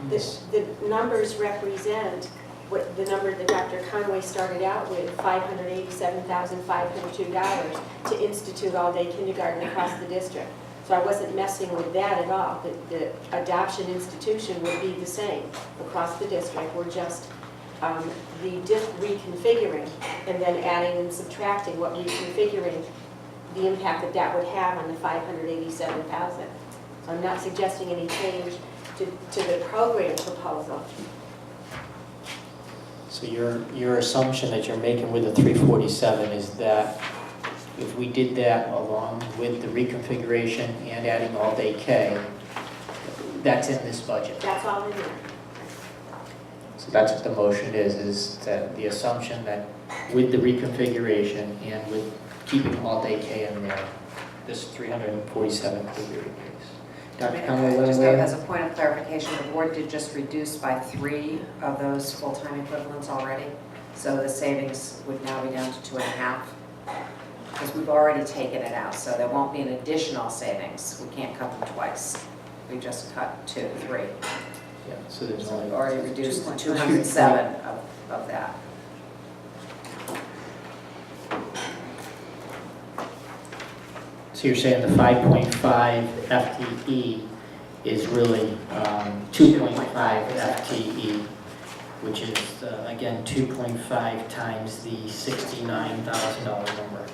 The numbers represent what the number that Dr. Conway started out with, $587,502 to institute all-day kindergarten across the district. So I wasn't messing with that at all. The adoption institution would be the same across the district. We're just reconfiguring and then adding and subtracting what reconfiguring, the impact that would have on the 587,000. So I'm not suggesting any change to the program proposal. So your assumption that you're making with the 347 is that if we did that along with the reconfiguration and adding all-day K, that's in this budget. That's all in there. So that's what the motion is that the assumption that with the reconfiguration and with keeping all-day K in there, this 347 could be replaced. Dr. Conway, Just as a point of clarification, the board did just reduce by 3 of those full-time equivalents already. So the savings would now be down to 2.5, because we've already taken it out. So there won't be an additional savings. We can't cut them twice. We just cut 2, 3. Yeah, so there's So only we've already reduced the 207 of that. So you're saying the 5.5 FTE is really 2.5 FTE, which is, again, 2.5 times the $69,000 number.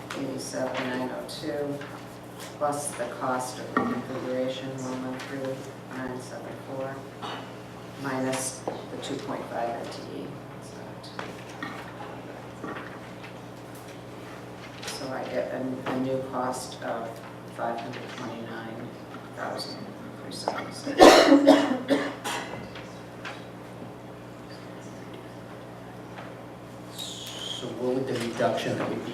$87,902 plus the cost of reconfiguration 113,974 minus the 2.5 FTE. So I get a new cost of $529,376. So what would the reduction that would be?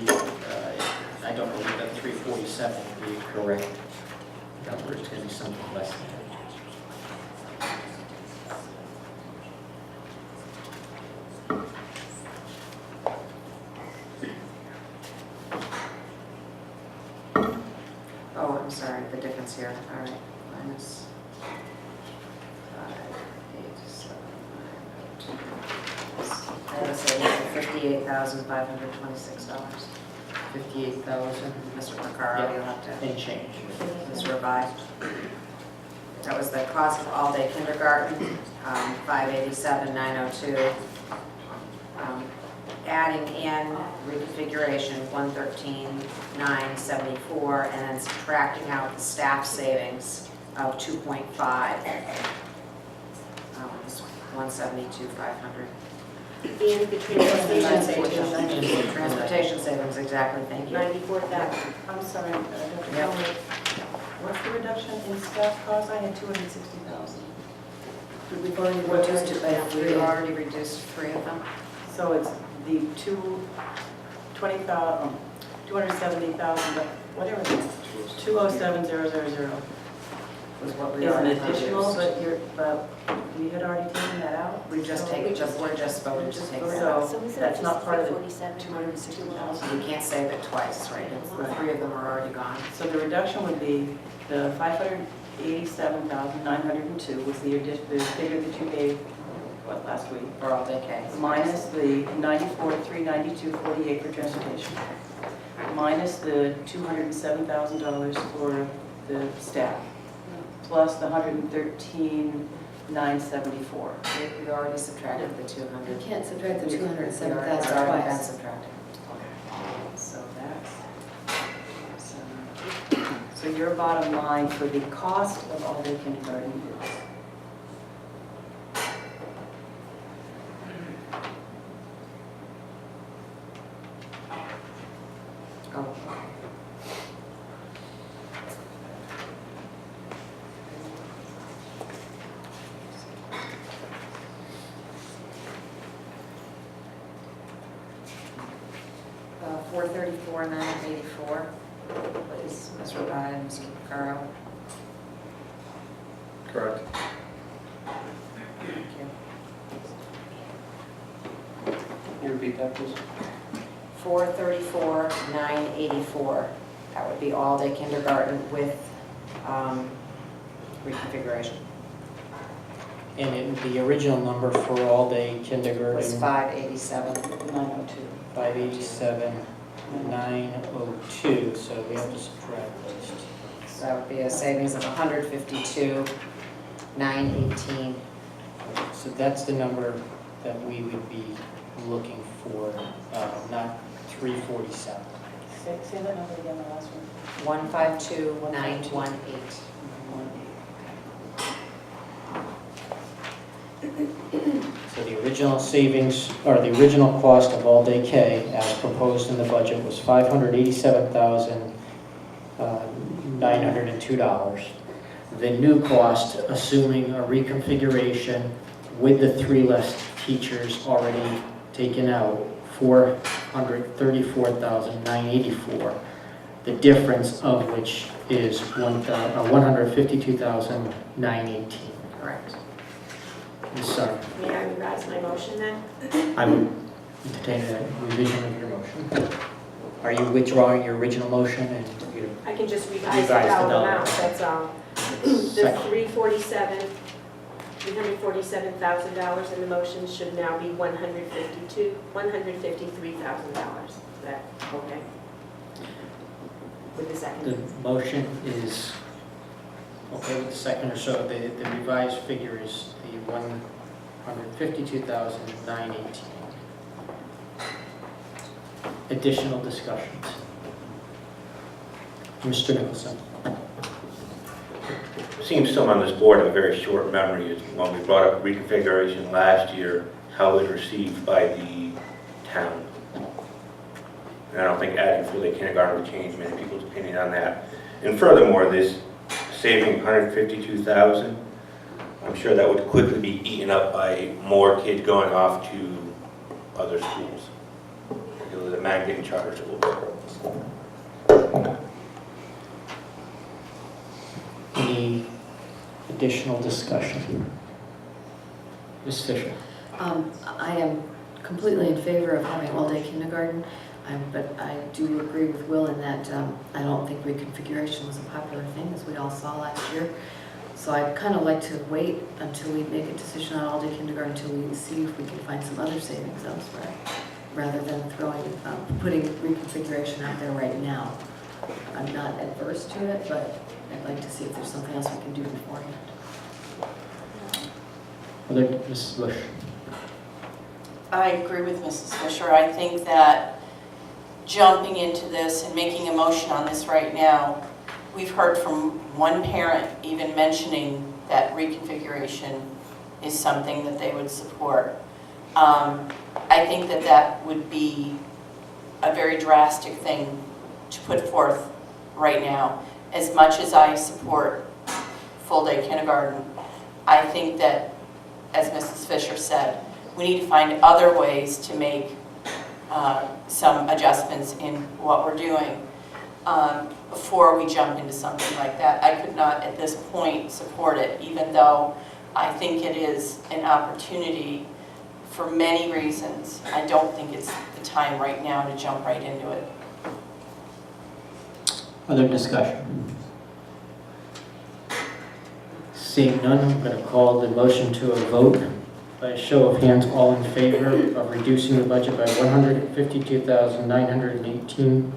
I don't know if that 347 would be correct number. It's going to be something less than that. Oh, I'm sorry, the difference here. All right, minus 587,902. I have a savings of $58,526. 58,000 Mr. Macaro, Yeah. you'll have to, and change. this revised. That was the cost of all-day kindergarten, 587,902. Adding in reconfiguration, 113,974, and then subtracting out the staff savings of 2.5. 172,500. And the transportation savings, Transportation savings, exactly, thank you. 94,000. I'm sorry, Dr. Yep. Conway. What's the reduction in staff costs? I had 260,000. We've already We already reduced 3 of them. So it's the 270,000, but whatever it is, 207,000 Was what we is an already additional, reduced. but we had already taken that out. We're just voting to take that out. So that's not part of the 260,000. We can't save it twice, right? The 3 of them are already gone. So the reduction would be the 587,902 was the figure that you gave, what, last week? For all day K. Minus the 94,392.48 for transportation, minus the $207,000 for the staff, plus the 113,974. We already subtracted the 200. You can't subtract the It's 207,000 already been twice. subtracted. So that's, so your bottom line for the cost of all-day kindergarten is Oh. $434,984, please, Ms. Rabai and Mr. Caro. Correct. Thank you. Can you repeat that, please? 434,984. That would be all-day kindergarten with reconfiguration. And the original number for all-day kindergarten? Was 587. 902. 587, 902, so we have to subtract those. So that would be a savings of 152, 918. So that's the number that we would be looking for, not 347. Say that number again, the last one. 152, 918. So the original savings, or the original cost of all-day K, as proposed in the budget, was $587,902. The new cost, assuming a reconfiguration with the 3 less teachers already taken out, $434,984. The difference of which is $152,918. Correct. Ms. Sung, May I revise my motion then? I would entertain a revision of your motion. Are you withdrawing your original motion and you? I can just revise the Revise the dollar dollar. amount, that's all. The Second. $347,000 in the motion should now be $153,000. Is that okay? With the The second? motion is okay with the second, or so the revised figure is the $152,918. Additional discussions. Mr. Nicholson. Seems some on this board have a very short memory. Is when we brought up reconfiguration last year, how it was received by the town. And I don't think adding full-day kindergarten would change many people's opinion on that. And furthermore, this saving $152,000, I'm sure that would quickly be eaten up by more kids going off to other schools. The man getting charged a little bit. Any additional discussion? Ms. Fisher. I am completely in favor of having all-day kindergarten, but I do agree with Will in that I don't think reconfiguration was a popular thing, as we all saw last year. So I'd kind of like to wait until we make a decision on all-day kindergarten, until we see if we can find some other savings elsewhere, rather than putting reconfiguration out there right now. I'm not adverse to it, but I'd like to see if there's something else we can do beforehand. Mrs. Bush. I agree with Mrs. Fisher. I think that jumping into this and making a motion on this right now, we've heard from one parent even mentioning that reconfiguration is something that they would support. I think that that would be a very drastic thing to put forth right now. As much as I support full-day kindergarten, I think that, as Mrs. Fisher said, we need to find other ways to make some adjustments in what we're doing before we jump into something like that. I could not at this point support it, even though I think it is an opportunity for many reasons. I don't think it's the time right now to jump right into it. Other discussion? Seeing none, I'm going to call the motion to a vote. By a show of hands, all in favor of reducing the budget by $152,918?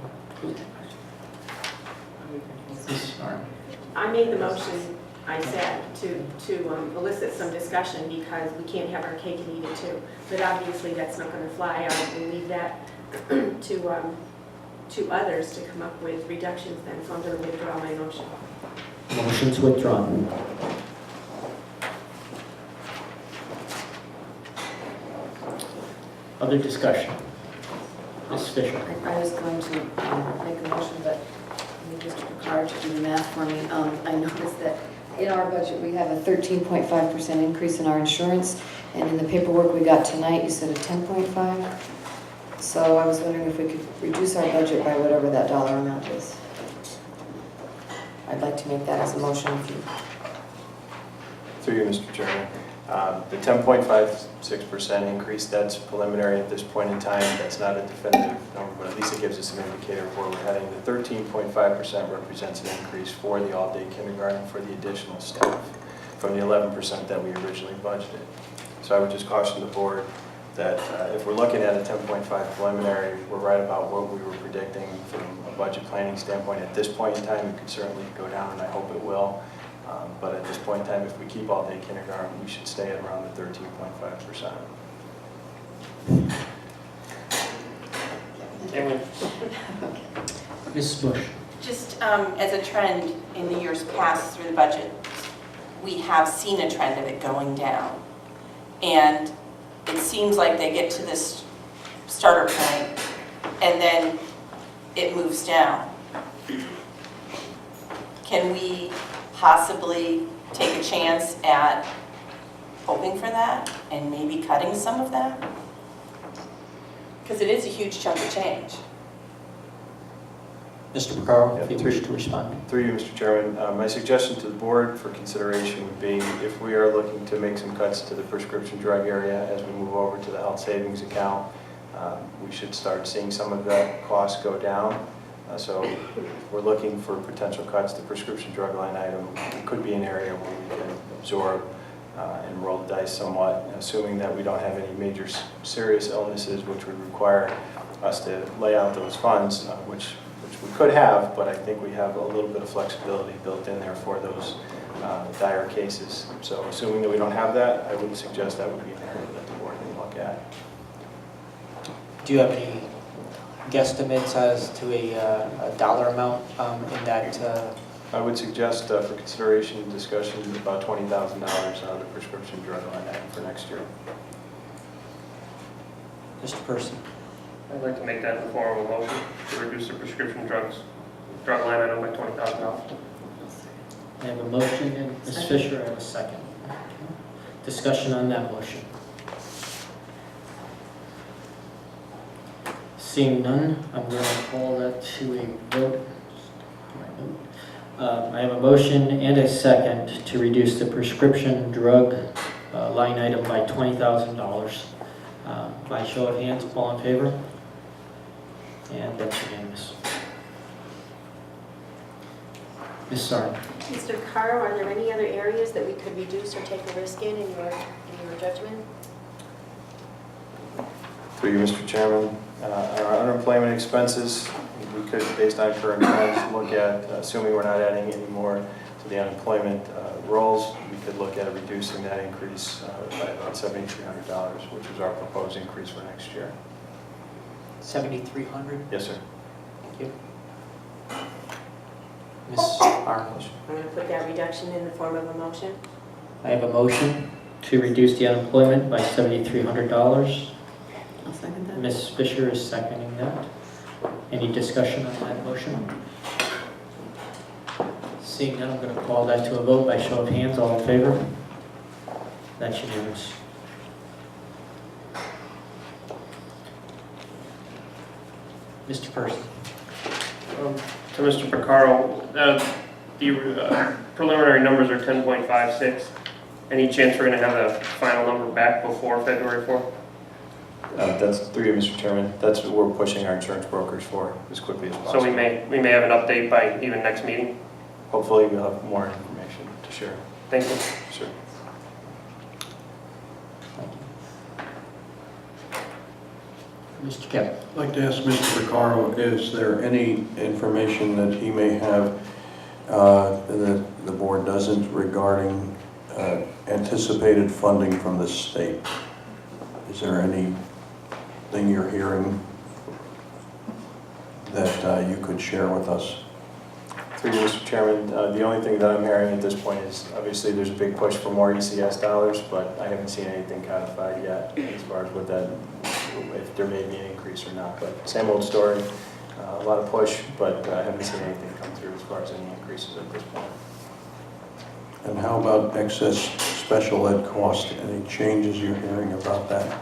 I made the motion, I said, to elicit some discussion because we can't have our cake and eat it too. But obviously that's not going to fly. I will leave that to others to come up with reductions then. So I'm going to withdraw my motion. Motion's withdrawn. Other discussion? Ms. Fisher. I was going to make a motion, but I need Mr. Picard to do the math for me. I noticed that in our budget, we have a 13.5% increase in our insurance, and in the paperwork we got tonight, you said a 10.5. So I was wondering if we could reduce our budget by whatever that dollar amount is. I'd like to make that as a motion if you... Through you, Mr. Chairman. The 10.56% increase, that's preliminary at this point in time. That's not a definitive number, but at least it gives us an indicator of where we're heading. The 13.5% represents an increase for the all-day kindergarten for the additional staff from the 11% that we originally budgeted. So I would just caution the board that if we're looking at a 10.5 preliminary, we're right about what we were predicting from a budget planning standpoint. At this point in time, it could certainly go down, and I hope it will. But at this point in time, if we keep all-day kindergarten, we should stay at around the 13.5%. Mrs. Bush? Just as a trend in the years past through the budget, we have seen a trend of it going down. And it seems like they get to this starter point and then it moves down. Can we possibly take a chance at hoping for that and maybe cutting some of that? Because it is a huge chunk of change. Mr. Picaro, if you wish to respond. Through you, Mr. Chairman, my suggestion to the board for consideration would be if we are looking to make some cuts to the prescription drug area as we move over to the health savings account, we should start seeing some of that cost go down. So if we're looking for potential cuts to prescription drug line item, it could be an area where we can absorb and roll the dice somewhat, assuming that we don't have any major serious illnesses which would require us to lay out those funds, which we could have, but I think we have a little bit of flexibility built in there for those dire cases. So assuming that we don't have that, I would suggest that would be an area that the board can look at. Do you have any guesstimates as to a dollar amount in that? I would suggest for consideration and discussion about $20,000 out of the prescription drug line item for next year. Mr. Person? I'd like to make that in the form of a motion to reduce the prescription drug line item by $20,000. I have a motion, and Ms. Fisher, I have a second. Discussion on that motion. Seeing none, I'm going to call that to a vote. I have a motion and a second to reduce the prescription drug line item by $20,000. By show of hands, all in favor? And that's unanimous. Ms. Sarno. Mr. Caro, are there any other areas that we could reduce or take a risk in your judgment? Through you, Mr. Chairman, our unemployment expenses, we could, based on current trends, look at, assuming we're not adding any more to the unemployment rolls, we could look at reducing that increase by about $7,300, which is our proposed increase for next year. 7,300? Yes, sir. Thank you. Ms. Arnold. I'm going to put that reduction in the form of a motion. I have a motion to reduce the unemployment by $7,300. I'll second that. Ms. Fisher is seconding that. Any discussion on that motion? Seeing none, I'm going to call that to a vote by show of hands. All in favor? That's unanimous. Mr. Person. To Mr. Picaro, the preliminary numbers are 10.56. Any chance we're going to have a final number back before February 4th? That's through you, Mr. Chairman. That's what we're pushing our insurance brokers for as quickly as possible. So we may have an update by even next meeting? Hopefully we'll have more information to share. Thank you. Sure. Thank you. Mr. Kevin. I'd like to ask Mr. Picaro, is there any information that he may have that the board doesn't regarding anticipated funding from the state? Is there anything you're hearing that you could share with us? Through you, Mr. Chairman, the only thing that I'm hearing at this point is obviously there's a big push for more ECS dollars, but I haven't seen anything codified yet as far as what that, if there may be an increase or not. But same old story, a lot of push, but I haven't seen anything come through as far as any increases at this point. And how about excess special ed cost? Any changes you're hearing about that?